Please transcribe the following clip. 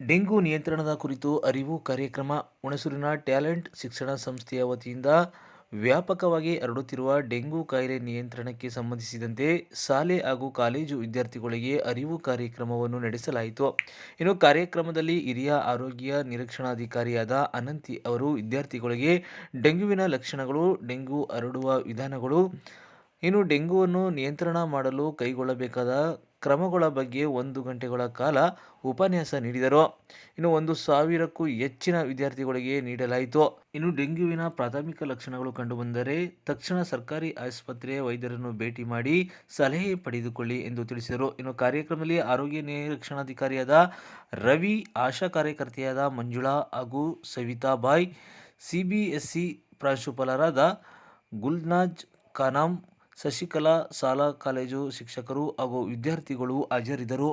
Dengue ನಿಯಂತ್ರಣದ ಕುರಿತು ಅರಿವು ಕಾರ್ಯಕ್ರಮ ಹುಣಸೂರಿನ ಟ್ಯಾಲೆಂಟ್ ಶಿಕ್ಷಣ ಸಂಸ್ಥೆಯ ವತಿಯಿಂದ ವ್ಯಾಪಕವಾಗಿ ಹರಡುತ್ತಿರುವ ಡೆಂಗು ಕಾಯಿಲೆ ನಿಯಂತ್ರಣಕ್ಕೆ ಸಂಬಂಧಿಸಿದಂತೆ ಶಾಲೆ ಹಾಗೂ ಕಾಲೇಜು ವಿದ್ಯಾರ್ಥಿಗಳಿಗೆ ಅರಿವು ಕಾರ್ಯಕ್ರಮವನ್ನು ನಡೆಸಲಾಯಿತು. ಇನ್ನು ಕಾರ್ಯಕ್ರಮದಲ್ಲಿ ಹಿರಿಯ ಆರೋಗ್ಯ ನಿರೀಕ್ಷಣಾಧಿಕಾರಿಯಾದ ಅನಂತಿ ಅವರು ವಿದ್ಯಾರ್ಥಿಗಳಿಗೆ ಡೆಂಗ್ಯೂವಿನ ಲಕ್ಷಣಗಳು, ಡೆಂಗು ಹರಡುವ ವಿಧಾನಗಳು, ಇನ್ನು ಡೆಂಗ್ಯೂವನ್ನು ನಿಯಂತ್ರಣ ಮಾಡಲು ಕೈಗೊಳ್ಳಬೇಕಾದ ಕ್ರಮಗಳ ಬಗ್ಗೆ 1 ಗಂಟೆಗಳ ಕಾಲ ಉಪನ್ಯಾಸ ನೀಡಿದರು. ಇನ್ನು 1,000ಕ್ಕೂ ಹೆಚ್ಚಿನ ವಿದ್ಯಾರ್ಥಿಗಳಿಗೆ ನೀಡಲಾಯಿತು. ಇನ್ನು ಡೆಂಗ್ಯೂವಿನ ಪ್ರಾಥಮಿಕ ಲಕ್ಷಣಗಳು ಕಂಡುಬಂದರೆ ತಕ್ಷಣ ಸರ್ಕಾರಿ ಆಸ್ಪತ್ರೆ ವೈದ್ಯರನ್ನು ಭೇಟಿ ಮಾಡಿ ಸಲಹೆ ಪಡೆದುಕೊಳ್ಳಿ ಎಂದು ತಿಳಿಸಿದರು. ಇನ್ನು ಕಾರ್ಯಕ್ರಮದಲ್ಲಿ ಆರೋಗ್ಯ ನಿರೀಕ್ಷಣಾಧಿಕಾರಿಯಾದ ರವಿ, ಆಶಾ ಕಾರ್ಯಕರ್ತೆಯಾದ ಮಂಜುಳಾ ಹಾಗೂ ಸವಿತಾಬಾಯಿ, ಸಿಬಿಎಸ್ಇ ಪ್ರಾಂಶುಪಾಲರಾದ ಗುಲ್ನಾಜ್ ಖಾನಂ, ಶಶಿಕಲಾ, ಶಾಲಾ ಕಾಲೇಜು ಶಿಕ್ಷಕರು ಹಾಗೂ ವಿದ್ಯಾರ್ಥಿಗಳು ಹಾಜರಿದ್ದರು.